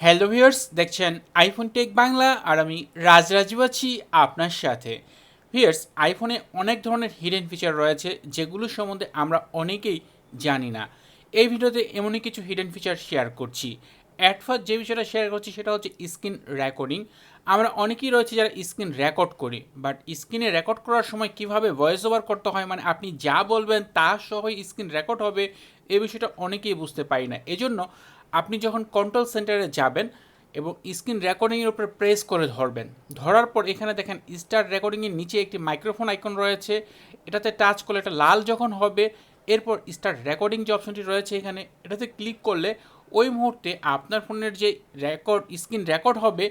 Hello viewers, দেখছেন iPhone take Bangla আর আমি রাজরাজীব আছি আপনার সাথে। ভিউয়ার্স, আইফোনে অনেক ধরনের হিডেন ফিচার রয়েছে যেগুলো সম্বন্ধে আমরা অনেকেই জানি না। এই ভিডিওতে এমনই কিছু হিডেন ফিচার শেয়ার করছি। অ্যাট ফার্স্ট যে বিষয়টা শেয়ার করছি সেটা হচ্ছে স্ক্রিন রেকর্ডিং। আমরা অনেকেই রয়েছে যারা স্ক্রিন রেকর্ড করি, বাট স্ক্রিনে রেকর্ড করার সময় কিভাবে ভয়েস ওভার করতে হয়, মানে আপনি যা বলবেন তা সহই স্ক্রিন রেকর্ড হবে, এই বিষয়টা অনেকেই বুঝতে পারি না। এজন্য আপনি যখন কন্ট্রোল সেন্টারে যাবেন এবং স্ক্রিন রেকর্ডিংয়ের উপরে প্রেস করে ধরবেন, ধরার পর এখানে দেখেন স্টার্ট রেকর্ডিংয়ের নিচে একটি মাইক্রোফোন আইকন রয়েছে, এটাতে টাচ করলে এটা লাল যখন হবে, এরপর স্টার্ট রেকর্ডিং যে অপশনটি রয়েছে এখানে এটাতে ক্লিক করলে ওই মুহূর্তে আপনার ফোনের যে স্ক্রিন রেকর্ড হবে,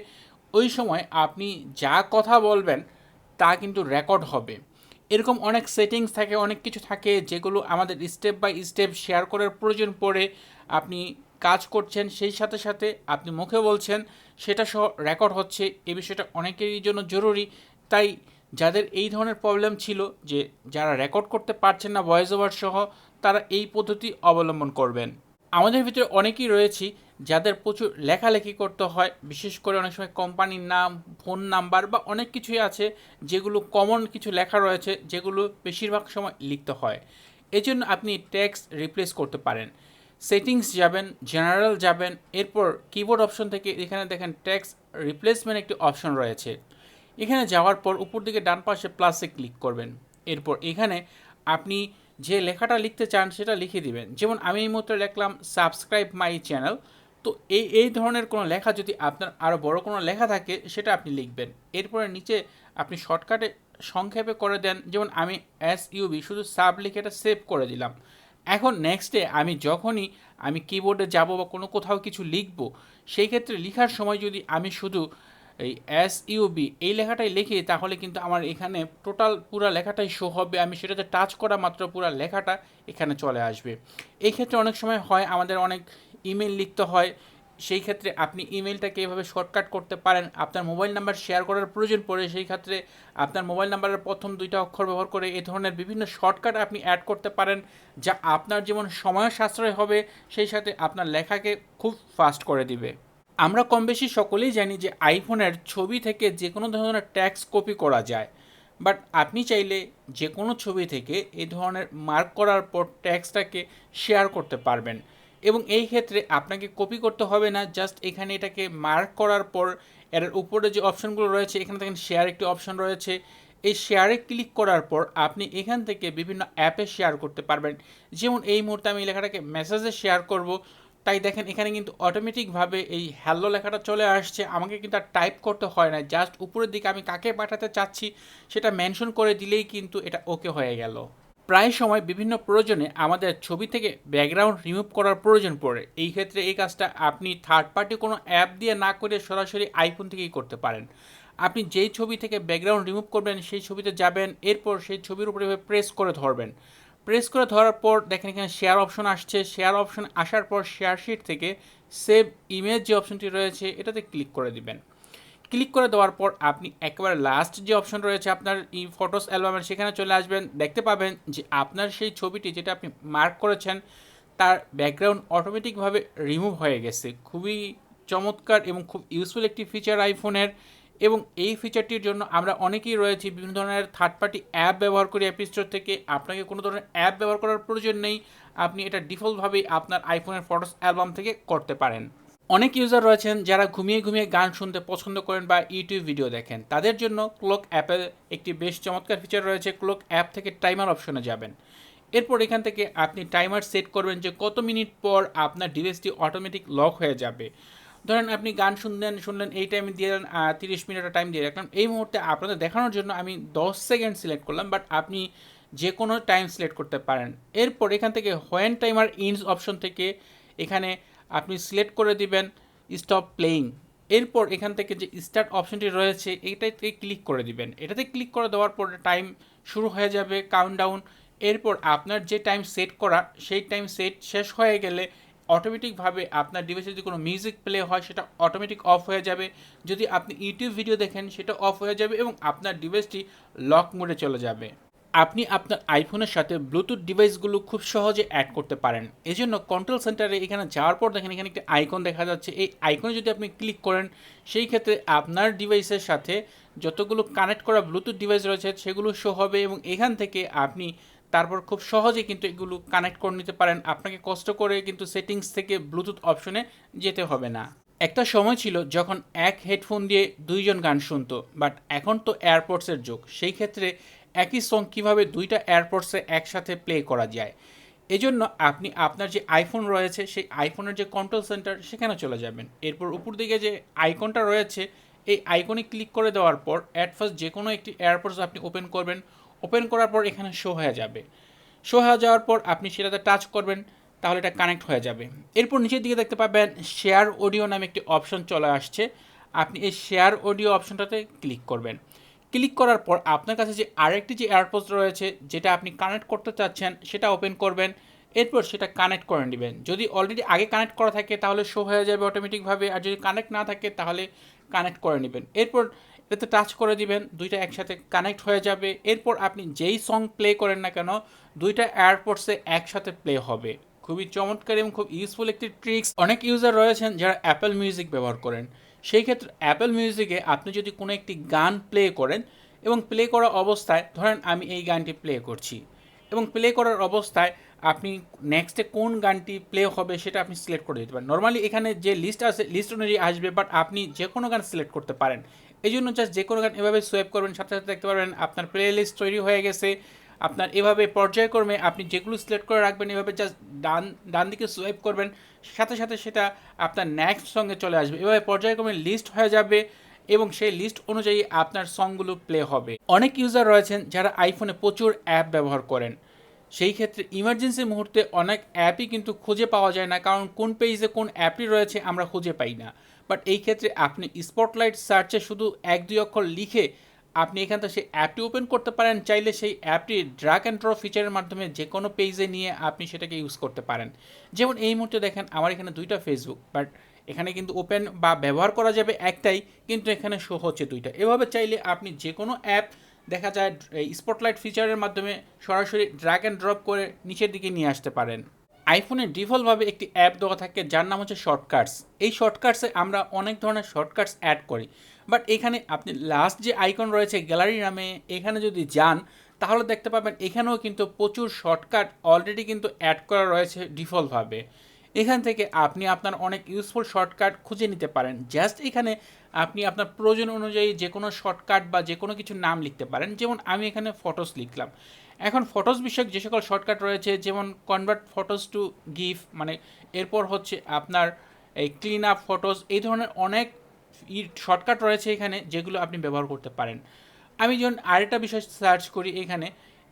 ওই সময় আপনি যা কথা বলবেন তা কিন্তু রেকর্ড হবে। এরকম অনেক সেটিংস থাকে, অনেক কিছু থাকে যেগুলো আমাদের স্টেপ বাই স্টেপ শেয়ার করার প্রয়োজন পড়ে। আপনি কাজ করছেন, সেই সাথে সাথে আপনি মুখে বলছেন, সেটা সহ রেকর্ড হচ্ছে। এই বিষয়টা অনেকেরই জন্য জরুরি। তাই যাদের এই ধরনের প্রবলেম ছিল, যে যারা রেকর্ড করতে পারছেন না ভয়েস ওভার সহ, তারা এই পদ্ধতি অবলম্বন করবেন। আমাদের ভিতরে অনেকেই রয়েছি যাদের প্রচুর লেখালেখি করতে হয়, বিশেষ করে অনেক সময় কোম্পানির নাম, ফোন নাম্বার বা অনেক কিছুই আছে যেগুলো কমন কিছু লেখা রয়েছে, যেগুলো বেশিরভাগ সময় লিখতে হয়। এজন্য আপনি টেক্সট রিপ্লেস করতে পারেন। সেটিংস যাবেন, জেনারেল যাবেন, এরপর কিবোর্ড অপশন থেকে এখানে দেখেন টেক্সট রিপ্লেসমেন্ট একটি অপশন রয়েছে। এখানে যাওয়ার পর উপর দিকে ডান পাশে প্লাসে ক্লিক করবেন। এরপর এখানে আপনি যে লেখাটা লিখতে চান সেটা লিখে দিবেন। যেমন আমি এই মুহূর্তে লিখলাম সাবস্ক্রাইব মাই চ্যানেল। তো এই ধরনের কোনো লেখা যদি আপনার আরও বড় কোনো লেখা থাকে সেটা আপনি লিখবেন। এরপরে নিচে আপনি শর্টকাটে সংক্ষেপে করে দেন, যেমন আমি SUB শুধু সাব লিখে এটা সেভ করে দিলাম। এখন নেক্সটে আমি যখনই কিবোর্ডে যাব বা কোনো কোথাও কিছু লিখব, সেই ক্ষেত্রে লেখার সময় যদি আমি শুধু এই SUB এই লেখাটাই লিখি, তাহলে কিন্তু আমার এখানে টোটাল পুরো লেখাটাই শো হবে। আমি সেটাতে টাচ করা মাত্র পুরো লেখাটা এখানে চলে আসবে। এই ক্ষেত্রে অনেক সময় হয় আমাদের অনেক ইমেল লিখতে হয়, সেই ক্ষেত্রে আপনি ইমেলটাকে এভাবে শর্টকাট করতে পারেন। আপনার মোবাইল নাম্বার শেয়ার করার প্রয়োজন পড়ে, সেই ক্ষেত্রে আপনার মোবাইল নাম্বারের প্রথম দুইটা অক্ষর ব্যবহার করে এই ধরনের বিভিন্ন শর্টকাট আপনি অ্যাড করতে পারেন, যা আপনার যেমন সময় সাশ্রয় হবে, সেই সাথে আপনার লেখাকে খুব ফাস্ট করে দিবে। আমরা কম বেশি সকলেই জানি যে আইফোনের ছবি থেকে যে কোনো ধরনের টেক্সট কপি করা যায়, বাট আপনি চাইলে যে কোনো ছবি থেকে এই ধরনের মার্ক করার পর টেক্সটটাকে শেয়ার করতে পারবেন। এবং এই ক্ষেত্রে আপনাকে কপি করতে হবে না, জাস্ট এখানে এটাকে মার্ক করার পর এর উপরে যে অপশনগুলো রয়েছে, এখানে দেখেন শেয়ার একটি অপশন রয়েছে, এই শেয়ারে ক্লিক করার পর আপনি এখান থেকে বিভিন্ন অ্যাপে শেয়ার করতে পারবেন। যেমন এই মুহূর্তে আমি লেখাটাকে মেসেজে শেয়ার করব, তাই দেখেন এখানে কিন্তু অটোমেটিকভাবে এই হ্যালো লেখাটা চলে আসছে, আমাকে কিন্তু আর টাইপ করতে হয় না। জাস্ট উপরের দিকে আমি কাকে পাঠাতে চাচ্ছি সেটা মেনশন করে দিলেই কিন্তু এটা ওকে হয়ে গেল। প্রায় সময় বিভিন্ন প্রয়োজনে আমাদের ছবি থেকে ব্যাকগ্রাউন্ড রিমুভ করার প্রয়োজন পড়ে। এই ক্ষেত্রে এই কাজটা আপনি থার্ড পার্টি কোনো অ্যাপ দিয়ে না করে সরাসরি আইফোন থেকেই করতে পারেন। আপনি যেই ছবি থেকে ব্যাকগ্রাউন্ড রিমুভ করবেন সেই ছবিতে যাবেন, এরপর সেই ছবির উপরে প্রেস করে ধরবেন। প্রেস করে ধরার পর দেখেন এখানে শেয়ার অপশন আসছে, শেয়ার অপশন আসার পর শেয়ার শিট থেকে সেভ ইমেজ যে অপশনটি রয়েছে এটাতে ক্লিক করে দিবেন। ক্লিক করে দেওয়ার পর আপনি একেবারে লাস্ট যে অপশন রয়েছে আপনার এই ফটোস অ্যালবামের, সেখানে চলে আসবেন। দেখতে পাবেন যে আপনার সেই ছবিটি যেটা আপনি মার্ক করেছেন তার ব্যাকগ্রাউন্ড অটোমেটিকভাবে রিমুভ হয়ে গেছে। খুবই চমৎকার এবং খুব ইউজফুল একটি ফিচার আইফোনের। এবং এই ফিচারটির জন্য আমরা অনেকেই রয়েছি বিভিন্ন ধরনের থার্ড পার্টি অ্যাপ ব্যবহার করি অ্যাপ স্টোর থেকে। আপনাকে কোনো ধরনের অ্যাপ ব্যবহার করার প্রয়োজন নেই, আপনি এটা ডিফল্টভাবেই আপনার আইফোনের ফটোস অ্যালবাম থেকে করতে পারেন। অনেক ইউজার রয়েছেন যারা ঘুমিয়ে ঘুমিয়ে গান শুনতে পছন্দ করেন বা ইউটিউব ভিডিও দেখেন, তাদের জন্য ক্লক অ্যাপের একটি বেশ চমৎকার ফিচার রয়েছে। ক্লক অ্যাপ থেকে টাইমার অপশনে যাবেন, এরপর এখান থেকে আপনি টাইমার সেট করবেন যে কত মিনিট পর আপনার ডিভাইসটি অটোমেটিক লক হয়ে যাবে। ধরেন আপনি গান শুনলেন, এই টাইমে দিয়ে দেন 30 মিনিটের টাইম দিয়ে রাখলাম। এই মুহূর্তে আপনাদের দেখানোর জন্য আমি 10 সেকেন্ড সিলেক্ট করলাম, বাট আপনি যে কোনো টাইম সিলেক্ট করতে পারেন। এরপর এখান থেকে হোয়েন টাইমার ইনস অপশন থেকে এখানে আপনি সিলেক্ট করে দিবেন স্টপ প্লেয়িং। এরপর এখান থেকে যে স্টার্ট অপশনটি রয়েছে এইটাতে ক্লিক করে দিবেন। এটাতে ক্লিক করে দেওয়ার পর টাইম শুরু হয়ে যাবে, কাউন্টডাউন। এরপর আপনার যে টাইম সেট করা সেই টাইম সেট শেষ হয়ে গেলে অটোমেটিকভাবে আপনার ডিভাইসে যদি কোনো মিউজিক প্লে হয় সেটা অটোমেটিক অফ হয়ে যাবে। যদি আপনি ইউটিউব ভিডিও দেখেন সেটা অফ হয়ে যাবে এবং আপনার ডিভাইসটি লক মোডে চলে যাবে। আপনি আপনার আইফোনের সাথে ব্লুটুথ ডিভাইসগুলো খুব সহজে অ্যাড করতে পারেন। এজন্য কন্ট্রোল সেন্টারে এখানে যাওয়ার পর দেখেন এখানে একটি আইকন দেখা যাচ্ছে। এই আইকনে যদি আপনি ক্লিক করেন, সেই ক্ষেত্রে আপনার ডিভাইসের সাথে যতগুলো কানেক্ট করা ব্লুটুথ ডিভাইস রয়েছে সেগুলো শো হবে এবং এখান থেকে আপনি তারপর খুব সহজে কিন্তু এগুলো কানেক্ট করে নিতে পারেন। আপনাকে কষ্ট করে কিন্তু সেটিংস থেকে ব্লুটুথ অপশনে যেতে হবে না। একটা সময় ছিল যখন এক হেডফোন দিয়ে দুইজন গান শুনতো, বাট এখন তো এয়ারপডসের যুগ। সেই ক্ষেত্রে একই সং কীভাবে দুইটা এয়ারপডসে একসাথে প্লে করা যায়, এজন্য আপনি আপনার যে আইফোন রয়েছে সেই আইফোনের যে কন্ট্রোল সেন্টার সেখানে চলে যাবেন। এরপর উপর দিকে যে আইকনটা রয়েছে এই আইকনে ক্লিক করে দেওয়ার পর অ্যাট ফার্স্ট যে কোনো একটি এয়ারপডস আপনি ওপেন করবেন। ওপেন করার পর এখানে শো হয়ে যাবে। শো হয়ে যাওয়ার পর আপনি সেটাতে টাচ করবেন, তাহলে এটা কানেক্ট হয়ে যাবে। এরপর নিচের দিকে দেখতে পাবেন শেয়ার অডিও নামে একটি অপশন চলে আসছে। আপনি এই শেয়ার অডিও অপশনটাতে ক্লিক করবেন। ক্লিক করার পর আপনার কাছে যে আরেকটি যে এয়ারপডস রয়েছে যেটা আপনি কানেক্ট করতে চাচ্ছেন সেটা ওপেন করবেন। এরপর সেটা কানেক্ট করে নেবেন। যদি অলরেডি আগে কানেক্ট করা থাকে তাহলে শো হয়ে যাবে অটোমেটিকভাবে, আর যদি কানেক্ট না থাকে তাহলে কানেক্ট করে নেবেন। এরপর এতে টাচ করে দিবেন, দুইটা একসাথে কানেক্ট হয়ে যাবে। এরপর আপনি যেই সং প্লে করেন না কেন দুইটা এয়ারপডসে একসাথে প্লে হবে। খুবই চমৎকার এবং খুব ইউজফুল একটি ট্রিক্স। অনেক ইউজার রয়েছেন যারা অ্যাপেল মিউজিক ব্যবহার করেন। সেই ক্ষেত্রে অ্যাপেল মিউজিকে আপনি যদি কোনো একটি গান প্লে করেন এবং প্লে করা অবস্থায় ধরেন আমি এই গানটি প্লে করছি এবং প্লে করার অবস্থায় আপনি নেক্সটে কোন গানটি প্লে হবে সেটা আপনি সিলেক্ট করে দিতে পারেন। নর্মালি এখানে যে লিস্ট আছে লিস্ট অনুযায়ী আসবে, বাট আপনি যে কোনো গান সিলেক্ট করতে পারেন। এই জন্য জাস্ট যে কোনো গান এভাবে সোয়েপ করবেন, সাথে সাথে দেখতে পারবেন আপনার প্লে লিস্ট তৈরি হয়ে গেছে। আপনার এভাবে পর্যায়ক্রমে আপনি যেগুলো সিলেক্ট করে রাখবেন এভাবে জাস্ট ডান দিকে সোয়াইপ করবেন, সাথে সাথে সেটা আপনার নেক্সট সঙ্গে চলে আসবে। এভাবে পর্যায়ক্রমে লিস্ট হয়ে যাবে এবং সেই লিস্ট অনুযায়ী আপনার সংগুলো প্লে হবে। অনেক ইউজার রয়েছেন যারা আইফোনে প্রচুর অ্যাপ ব্যবহার করেন। সেই ক্ষেত্রে ইমার্জেন্সি মুহূর্তে অনেক অ্যাপই কিন্তু খুঁজে পাওয়া যায় না, কারণ কোন পেজে কোন অ্যাপটি রয়েছে আমরা খুঁজে পাই না। বাট এই ক্ষেত্রে আপনি স্পটলাইট সার্চে শুধু 1-2 অক্ষর লিখে আপনি এখান থেকে সেই অ্যাপটি ওপেন করতে পারেন। চাইলে সেই অ্যাপটি ড্র্যাগ অ্যান্ড ড্রপ ফিচারের মাধ্যমে যে কোনো পেজে নিয়ে আপনি সেটাকে ইউজ করতে পারেন। যেমন এই মুহূর্তে দেখেন আমার এখানে দুইটা ফেসবুক, বাট এখানে কিন্তু ওপেন বা ব্যবহার করা যাবে একটাই, কিন্তু এখানে শো হচ্ছে দুইটা। এভাবে চাইলে আপনি যে কোনো অ্যাপ দেখা যায় এই স্পটলাইট ফিচারের মাধ্যমে সরাসরি ড্র্যাগ অ্যান্ড ড্রপ করে নিচের দিকে নিয়ে আসতে পারেন। আইফোনে ডিফল্টভাবে একটি অ্যাপ দেওয়া থাকে যার নাম হচ্ছে শর্টকাটস। এই শর্টকাটসে আমরা অনেক ধরনের শর্টকাটস অ্যাড করি, বাট এখানে আপনি লাস্ট যে আইকন রয়েছে গ্যালারি নামে এখানে যদি যান তাহলে দেখতে পাবেন এখানেও কিন্তু প্রচুর শর্টকাট অলরেডি কিন্তু অ্যাড করা রয়েছে ডিফল্টভাবে। এখান থেকে আপনি আপনার অনেক ইউজফুল শর্টকাট খুঁজে নিতে পারেন। জাস্ট এখানে আপনি আপনার প্রয়োজন অনুযায়ী যে কোনো শর্টকাট বা যে কোনো কিছু নাম লিখতে পারেন। যেমন আমি এখানে ফটোস লিখলাম। এখন ফটোস বিষয়ক যে সকল শর্টকাট রয়েছে যেমন কনভার্ট ফটোস টু গিফ, মানে এরপর হচ্ছে আপনার এই ক্লিন আপ ফটোস, এই ধরনের অনেক শর্টকাট রয়েছে এখানে যেগুলো আপনি ব্যবহার করতে পারেন। আমি যখন আরেকটা বিষয় সার্চ করি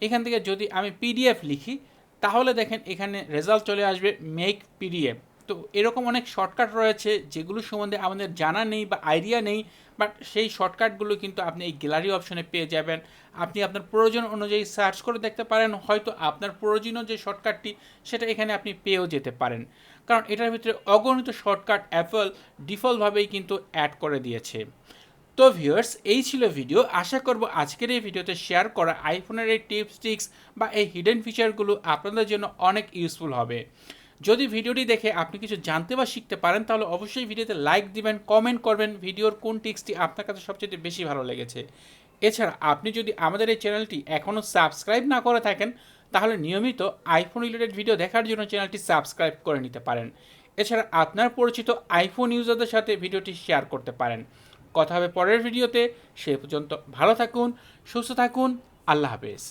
এখান থেকে যদি আমি পিডিএফ লিখি তাহলে দেখেন এখানে রেজাল্ট চলে আসবে মেক পিডিএফ। তো এরকম অনেক শর্টকাট রয়েছে যেগুলো সম্বন্ধে আমাদের জানা নেই বা আইডিয়া নেই, বাট সেই শর্টকাটগুলো কিন্তু আপনি এই গ্যালারি অপশনে পেয়ে যাবেন। আপনি আপনার প্রয়োজন অনুযায়ী সার্চ করে দেখতে পারেন, হয়তো আপনার প্রয়োজনীয় যে শর্টকাটটি সেটা এখানে আপনি পেয়েও যেতে পারেন, কারণ এটার ভিতরে অগণিত শর্টকাট অ্যাপল ডিফল্টভাবেই কিন্তু অ্যাড করে দিয়েছে। তো ভিউয়ার্স, এই ছিল ভিডিও। আশা করব আজকের এই ভিডিওতে শেয়ার করা আইফোনের এই টিপস ট্রিক্স বা এই হিডেন ফিচারগুলো আপনাদের জন্য অনেক ইউজফুল হবে। যদি ভিডিওটি দেখে আপনি কিছু জানতে বা শিখতে পারেন তাহলে অবশ্যই ভিডিওতে লাইক দিবেন, কমেন্ট করবেন ভিডিওর কোন টিপসটি আপনার কাছে সবচেয়ে বেশি ভালো লেগেছে। এছাড়া আপনি যদি আমাদের এই চ্যানেলটি এখনও সাবস্ক্রাইব না করে থাকেন তাহলে নিয়মিত আইফোন রিলেটেড ভিডিও দেখার জন্য চ্যানেলটি সাবস্ক্রাইব করে নিতে পারেন। এছাড়া আপনার পরিচিত আইফোন ইউজারদের সাথে ভিডিওটি শেয়ার করতে পারেন। কথা হবে পরের ভিডিওতে। সে পর্যন্ত ভালো থাকুন, সুস্থ থাকুন, আল্লাহ হাফেজ।